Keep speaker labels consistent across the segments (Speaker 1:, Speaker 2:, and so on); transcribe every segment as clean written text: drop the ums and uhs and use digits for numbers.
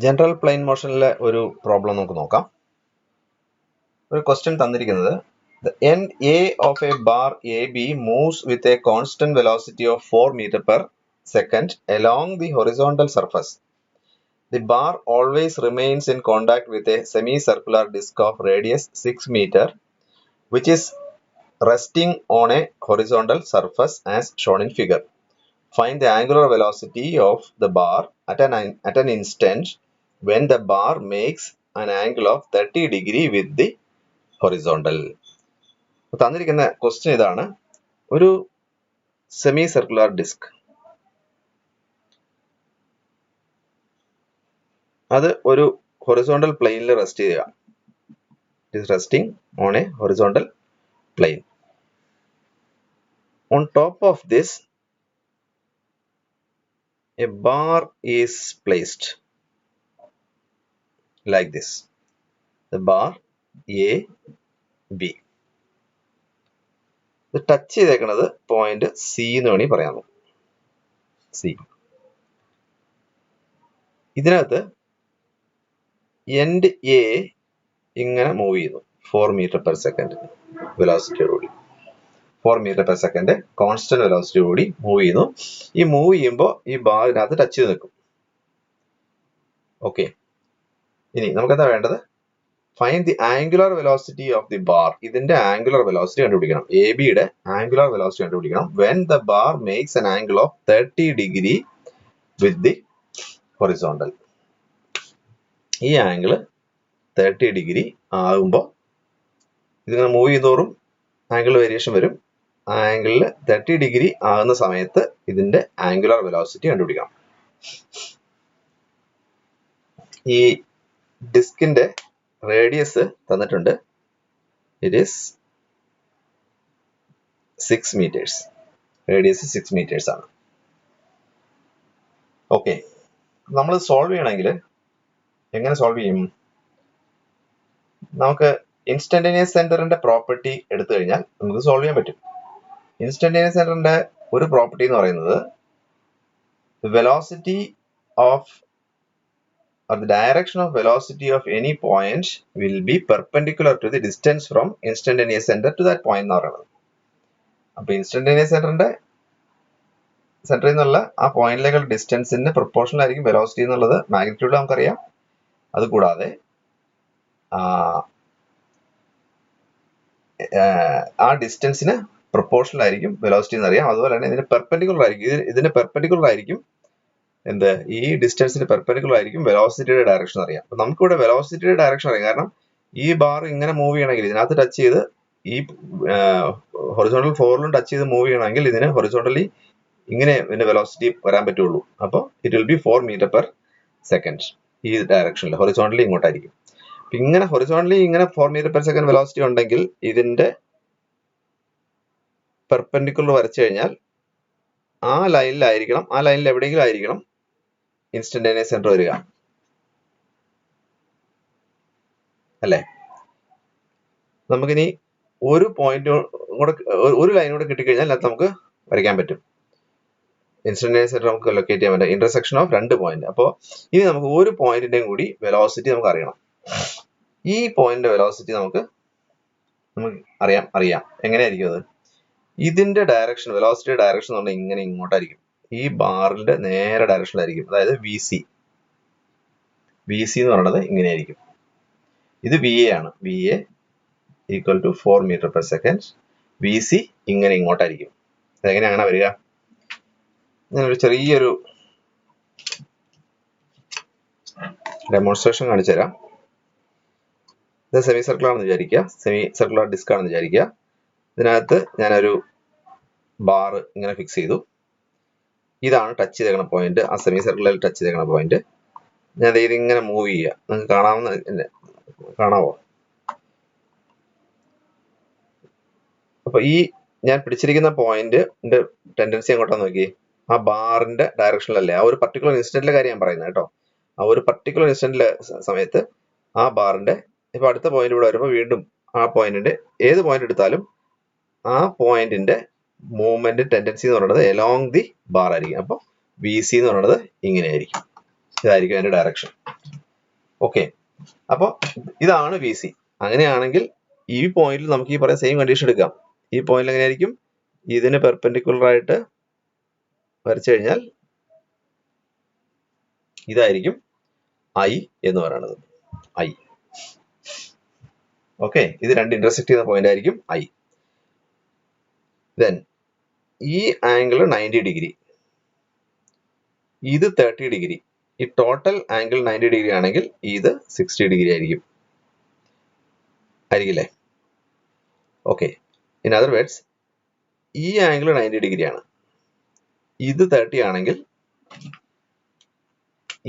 Speaker 1: General plain മോഷനിലെ ഒരു problem നമുക്ക് നോക്കാം. ഒരു ക്വസ്റ്റ്യൻ തന്നിരിക്കുന്നത് the end A of a bar AB moves with a constant velocity of 4 meter per second along the horizontal surface. The bar always remains in contact with a semicircular disc of radius 6 meter which is resting on a horizontal surface as shown in figure. Find the angular velocity of the bar at an instant when the bar makes an angle of 30 degree with the horizontal. തന്നിരിക്കുന്ന question ഇതാണ്. ഒരു semi circular disk, അത് ഒരു horizontal പ്ലെയിനിൽ rest ചെയ്യുക. It is resting on A horizontal plane. On top of this a bar is placed like this. The bar A, B. ഇത് touch ചെയ്തേക്കുന്നത് point C എന്ന് വേണമെങ്കിൽ പറയാമോ. സി. ഇതിനകത്ത് എൻഡ് എ ഇങ്ങനെ മൂവ് ചെയ്യുന്നു 4 മീറ്റർ പെർ സെക്കൻഡ് വെലോസിറ്റിയോടുകൂടി. 4 metre per second constant വെലോസിറ്റിയോടുകൂടി മൂവ് ചെയ്യുന്നു. ഈ മൂവ് ചെയ്യുമ്പോൾ ഈ ബാറിനകത്ത് ടച്ച് ചെയ്ത് നിൽക്കും. ഓക്കെ, ഇനി നമുക്കെന്താ വേണ്ടത്? Find the angular velocity of the bar. ഇതിന്റെ ആംഗുലർ വെലോസിറ്റി കണ്ടുപിടിക്കണം. എ ബിയുടെ ആംഗുലർ വെലോസിറ്റി കണ്ടുപിടിക്കണം. When the bar makes an angle of 30 degree with the horizontal. ഈ ആംഗിൾ 30 ഡിഗ്രി ആകുമ്പോൾ ഇതിങ്ങനെ മൂവ് ചെയ്യുന്നതോറും ആംഗിൾ വേരിയേഷൻ വരും. ആ ആംഗിളിൽ 30 ഡിഗ്രി ആകുന്ന സമയത്ത് ഇതിന്റെ ആംഗുലർ വെലോസിറ്റി കണ്ടുപിടിക്കണം. ഈ ഡിസ്കിന്റെ റേഡിയസ് തന്നിട്ടുണ്ട്. It is 6 metres. Radius 6 metres ആണ്. ഓക്കെ, നമ്മൾ സോൾവ് ചെയ്യണമെങ്കിൽ എങ്ങനെ സോൾവ് ചെയ്യും? നമുക്ക് ഇൻസ്റ്റന്റേനിയസ് സെന്ററിന്റെ പ്രോപ്പർട്ടി എടുത്തു കഴിഞ്ഞാൽ നമുക്ക് സോൾവ് ചെയ്യാൻ പറ്റും. ഇൻസ്റ്റന്റേനിയസ് സെന്ററിന്റെ ഒരു പ്രോപ്പർട്ടി എന്ന് പറയുന്നത് velocity of or the direction of velocity of any point will be perpendicular to the distance from instantaneous center to that point എന്ന് പറയുന്നത്. അപ്പൊ ഇൻസ്റ്റന്റേനിയസ് സെന്ററിൽ നിന്നുള്ള ആ പോയിന്റിലേക്കുള്ള ഡിസ്റ്റൻസിന് പ്രൊപ്പോർഷണൽ ആയിരിക്കും വെലോസിറ്റി എന്നുള്ളത് മാഗ്നിറ്റ്യൂഡ് നമുക്കറിയാം. അതുകൂടാതെ ആ ഡിസ്റ്റൻസിന് പ്രൊപ്പോർഷണൽ ആയിരിക്കും വെലോസിറ്റി എന്നറിയാം. അതുപോലെ തന്നെ ഇതിന് പെർപെൻഡിക്കുലർ ആയിരിക്കും. ഇതിന് പെർപെൻഡിക്കുലർ ആയിരിക്കും എന്ത്? ഈ ഡിസ്റ്റൻസിന് പെർപെൻഡിക്കുലർ ആയിരിക്കും വെലോസിറ്റിയുടെ ഡയറക്ഷൻ അറിയാം. അപ്പൊ നമുക്കിവിടെ വെലോസിറ്റിയുടെ ഡയറക്ഷൻ അറിയാം. കാരണം ഈ ബാർ ഇങ്ങനെ മൂവ് ചെയ്യണമെങ്കിൽ ഇതിനകത്ത് ടച്ച് ചെയ്ത് ഈ ഹൊറിസോണ്ടൽ ഫോറിലും ടച്ച് ചെയ്ത് മൂവ് ചെയ്യണമെങ്കിൽ ഇതിന് ഹൊറിസോണ്ടലി ഇങ്ങനെ ഇതിന്റെ വെലോസിറ്റി വരാൻ പറ്റുള്ളൂ. അപ്പോൾ it will be 4 metre per second. ഈ ഡയറക്ഷനിൽ ഹൊറിസോണ്ടലി ഇങ്ങോട്ടായിരിക്കും. ഇങ്ങനെ ഹൊറിസോണ്ടലി ഇങ്ങനെ 4 മീറ്റർ പെർ സെക്കൻഡ് വെലോസിറ്റി ഉണ്ടെങ്കിൽ ഇതിന്റെ പെർപെൻഡിക്കുലർ വരച്ചു കഴിഞ്ഞാൽ ആ ലൈനിലായിരിക്കണം, ആ ലൈനിൽ എവിടെയെങ്കിലും ആയിരിക്കണം ഇൻസ്റ്റന്റേനിയസ് സെന്റർ വരിക, അല്ലേ? നമുക്കിനി ഒരു പോയിന്റ് കൂടെ, ഒരു ലൈൻ കൂടെ കിട്ടിക്കഴിഞ്ഞാൽ അത് നമുക്ക് വരയ്ക്കാൻ പറ്റും. ഇൻസ്റ്റന്റേനിയസ് സെന്റർ നമുക്ക് ലൊക്കേറ്റ് ചെയ്യാൻ പറ്റും. Intersection of 2 point. അപ്പോൾ ഇനി നമുക്ക് ഒരു പോയിന്റിന്റെയും കൂടി വെലോസിറ്റി നമുക്ക് അറിയണം. ഈ പോയിന്റിന്റെ വെലോസിറ്റി നമുക്ക് അറിയാം. എങ്ങനെയായിരിക്കും അത്? ഇതിന്റെ ഡയറക്ഷൻ, വെലോസിറ്റി ഡയറക്ഷൻ എന്ന് പറഞ്ഞാൽ ഇങ്ങനെ ഇങ്ങോട്ടായിരിക്കും. ഈ ബാറിന്റെ നേരെ ഡയറക്ഷനിലായിരിക്കും. അതായത് വി സി എന്ന് പറയുന്നത് ഇങ്ങനെയായിരിക്കും. ഇത് വി എ ആണ്. V A equal to 4 metre per second. V C ഇങ്ങനെ ഇങ്ങോട്ടായിരിക്കും. അതെങ്ങനെയാണ് വരിക? ഞാനൊരു ചെറിയൊരു ഡെമോൺസ്ട്രേഷൻ കാണിച്ചു തരാം. ഇത് സെമി സർക്കിൾ ആണെന്ന് വിചാരിക്കുക. സെമി സർക്കുലർ ഡിസ്ക് ആണെന്ന് വിചാരിക്കുക. ഇതിനകത്ത് ഞാനൊരു ബാർ ഇങ്ങനെ ഫിക്സ് ചെയ്തു. ഇതാണ് ടച്ച് ചെയ്തേക്കുന്ന പോയിന്റ്. ആ സെമി സർക്കിളിൽ ടച്ച് ചെയ്തേക്കുന്ന പോയിന്റ്. ഞാൻ ഇതിങ്ങനെ മൂവ് ചെയ്യുക. നിങ്ങൾക്ക് കാണാവോ? അപ്പൊ ഈ ഞാൻ പിടിച്ചിരിക്കുന്ന പോയിന്റിന്റെ ടെൻഡൻസി അങ്ങോട്ടാന്ന് നോക്കി. ആ ബാറിന്റെ ഡയറക്ഷനിലല്ലേ? ആ ഒരു പർട്ടിക്കുലർ ഇൻസ്റ്റന്റിലെ കാര്യം ഞാൻ പറയുന്നത് കേട്ടോ. ആ ഒരു പർട്ടിക്കുലർ ഇൻസ്റ്റന്റിലെ സമയത്ത് ആ ബാറിന്റെ ഇപ്പൊ അടുത്ത പോയിന്റ് ഇവിടെ വരുമ്പോൾ വീണ്ടും ആ പോയിന്റിന്റെ ഏത് പോയിന്റ് എടുത്താലും ആ പോയിന്റിന്റെ മൂവ്മെന്റ് ടെൻഡൻസി എന്ന് പറയുന്നത് എലോങ് ദി ബാർ ആയിരിക്കും. അപ്പൊ വി സി എന്ന് പറയുന്നത് ഇങ്ങനെയായിരിക്കും. ഇതായിരിക്കും അതിന്റെ ഡയറക്ഷൻ. ഓക്കെ, അപ്പോൾ ഇതാണ് വി സി. അങ്ങനെയാണെങ്കിൽ ഈ പോയിന്റിൽ നമുക്ക് ഈ പറയുന്ന സെയിം കണ്ടീഷൻ എടുക്കാം. ഈ പോയിന്റിൽ എങ്ങനെയായിരിക്കും? ഇതിന് പെർപെൻഡിക്കുലർ ആയിട്ട് വരച്ചു കഴിഞ്ഞാൽ ഇതായിരിക്കും ഐ എന്ന് പറയുന്നത്. ഐ. ഓക്കെ, ഇത് രണ്ട് ഇന്റർസെക്ട് ചെയ്യുന്ന പോയിന്റ് ആയിരിക്കും ഐ. ദെൻ ഈ ആംഗിൾ 90 ഡിഗ്രി, ഇത് 30 ഡിഗ്രി. ഈ ടോട്ടൽ ആംഗിൾ 90 ഡിഗ്രി ആണെങ്കിൽ ഇത് 60 ഡിഗ്രി ആയിരിക്കും. ആയിരിക്കില്ലേ? ഓക്കെ, ഇൻ അതർ വേർഡ്സ് ഈ ആംഗിൾ 90 ഡിഗ്രി ആണ്, ഇത് 30 ആണെങ്കിൽ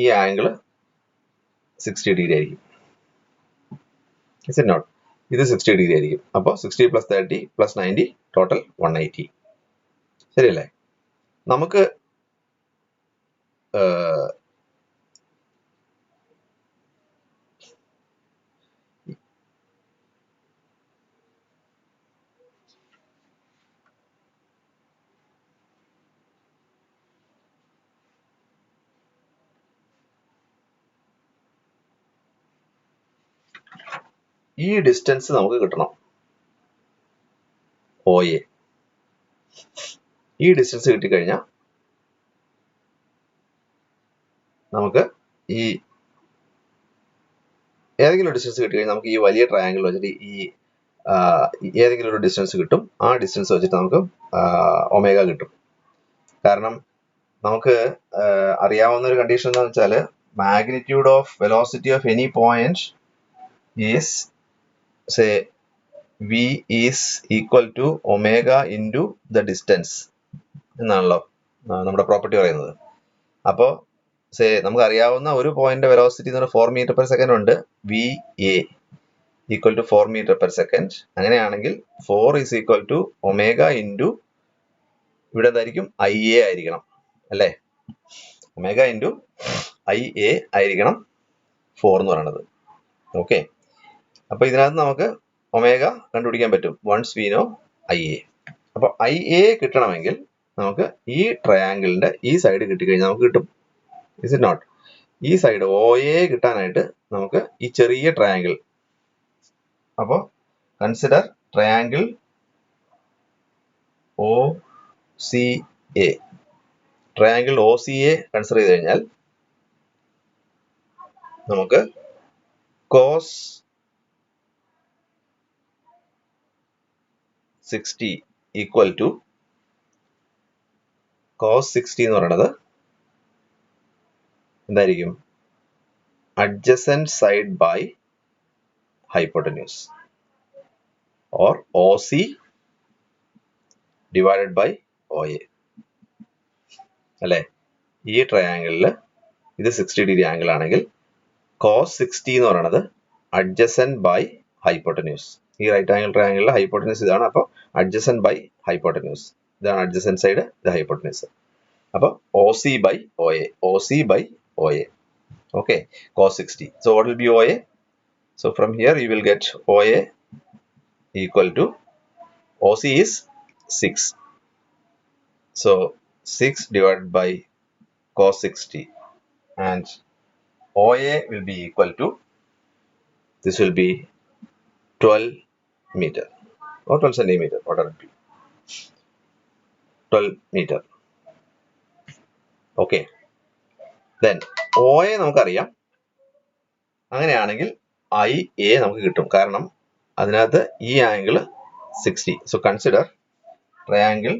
Speaker 1: ഈ ആംഗിൾ 60 ഡിഗ്രി ആയിരിക്കും. Is it not? ഇത് 60 ഡിഗ്രി ആയിരിക്കും. അപ്പോൾ 60 + 30 + 90 ടോട്ടൽ 180. ശരിയല്ലേ? നമുക്ക് ഈ ഡിസ്റ്റൻസ് നമുക്ക് കിട്ടണം. OA. ഈ ഡിസ്റ്റൻസ് കിട്ടിക്കഴിഞ്ഞാൽ നമുക്ക് ഈ ഏതെങ്കിലും ഒരു ഡിസ്റ്റൻസ് കിട്ടിക്കഴിഞ്ഞാൽ നമുക്ക് ഈ വലിയ ട്രയാങ്കിൾ വെച്ചിട്ട് ഈ ഏതെങ്കിലും ഒരു ഡിസ്റ്റൻസ് കിട്ടും. ആ ഡിസ്റ്റൻസ് വെച്ചിട്ട് നമുക്ക് ഒമേഗ കിട്ടും. കാരണം നമുക്ക് അറിയാവുന്ന ഒരു കണ്ടീഷൻ എന്താണെന്ന് വെച്ചാൽ magnitude of velocity of any point is say v is equal to omega into the distance എന്നാണല്ലോ നമ്മുടെ പ്രോപ്പർട്ടി പറയുന്നത്. അപ്പോൾ സേ നമുക്ക് അറിയാവുന്ന ഒരു പോയിന്റ് വെലോസിറ്റി എന്ന് പറഞ്ഞാൽ 4 മീറ്റർ പെർ സെക്കൻഡ് ഉണ്ട്. V A equal to 4 metre per second. അങ്ങനെയാണെങ്കിൽ 4 is equal to omega into ഇവിടെ എന്തായിരിക്കും ഐ എ ആയിരിക്കണം അല്ലേ? ഒമേഗ ഇൻറ്റു ഐ എ ആയിരിക്കണം 4 എന്ന് പറയുന്നത്. ഓക്കെ, അപ്പൊ ഇതിനകത്ത് നമുക്ക് ഒമേഗ കണ്ടുപിടിക്കാൻ പറ്റും once we know I A. അപ്പൊ ഐ എ കിട്ടണമെങ്കിൽ നമുക്ക് ഈ ട്രയാങ്കിളിന്റെ ഈ സൈഡ് കിട്ടിക്കഴിഞ്ഞാൽ നമുക്ക് കിട്ടും. Is it not? ഈ സൈഡ് ഒ എ കിട്ടാനായിട്ട് നമുക്ക് ഈ ചെറിയ ട്രയാങ്കിൾ, അപ്പോൾ consider triangle O C A. Triangle O C A consider ചെയ്ത് കഴിഞ്ഞാൽ നമുക്ക് cos 60 ഈക്വൽ ടു cos 60 എന്ന് പറയുന്നത് എന്തായിരിക്കും? adjacent side by hypotenuse or OC divided by OA അല്ലേ? ഈ ട്രയാങ്കിളിൽ ഇത് 60 ഡിഗ്രി ആംഗിൾ ആണെങ്കിൽ cos 60 എന്ന് പറയുന്നത് adjacent by hypotenuse. ഈ റൈറ്റ് ആംഗിൾ ട്രയാങ്കിളിലെ ഹൈപ്പോട്ടന്യൂസ് ഇതാണ്. അപ്പോൾ adjacent by hypotenuse, ഇതാണ് adjacent സൈഡ്, ഇത് ഹൈപ്പോട്ടന്യൂസ്. അപ്പോൾ OC by OA, OC by OA. Okay, cos 60. So what will be OA? So from here you will get OA equal to, OC is 6. So 6 divided by cos 60 and OA will be equal to, this will be 12 meter or 12 centimeter, whatever it be, 12 meter. Okay, then OA നമുക്കറിയാം. അങ്ങനെയാണെങ്കിൽ I A നമുക്ക് കിട്ടും, കാരണം അതിനകത്ത് ഈ angle 60. So consider triangle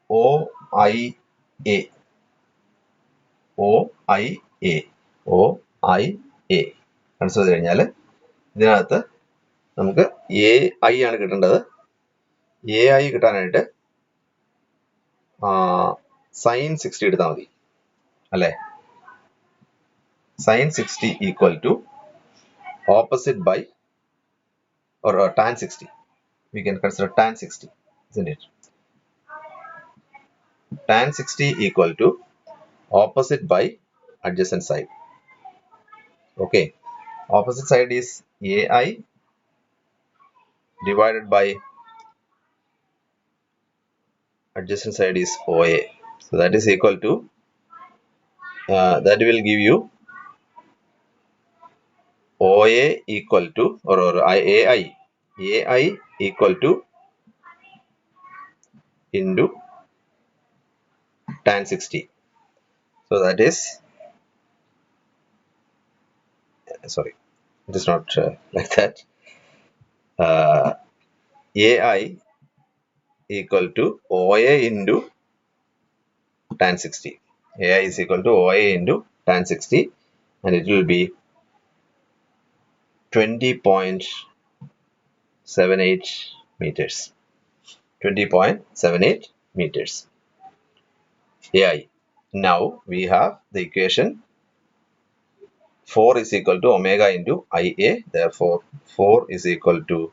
Speaker 1: O I A, O I A, O I A consider ചെയ്ത് കഴിഞ്ഞാൽ ഇതിനകത്ത് നമുക്ക് എ ഐ ആണ് കിട്ടേണ്ടത്. എ ഐ കിട്ടാനായിട്ട് സൈൻ 60 എടുത്താൽ മതി അല്ലേ? sin 60 equal to opposite by or tan 60. We can consider tan 60, isn't it? Tan 60 equal to opposite by adjacent side. Okay, opposite side is AI divided by adjacent side is OA. So that is equal to, that will give you OA equal to or AI equal to into tan 60. So that is, sorry, it is not like that. AI equal to OA into tan 60. AI is equal to OA into tan 60, and it will be 20.78 meters. 20.78 meters. AI. Now we have the equation 4 is equal to omega into IA. Therefore, 4 is equal to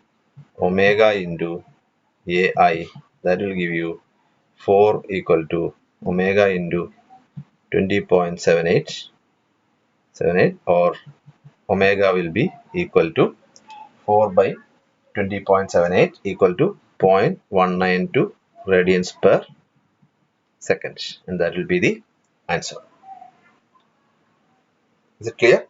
Speaker 1: omega into AI. That will give you 4 equal to omega into 20.78 or omega will be equal to 4 by 20.78 equal to 0.192 radians per second, and that will be the answer. Is it clear?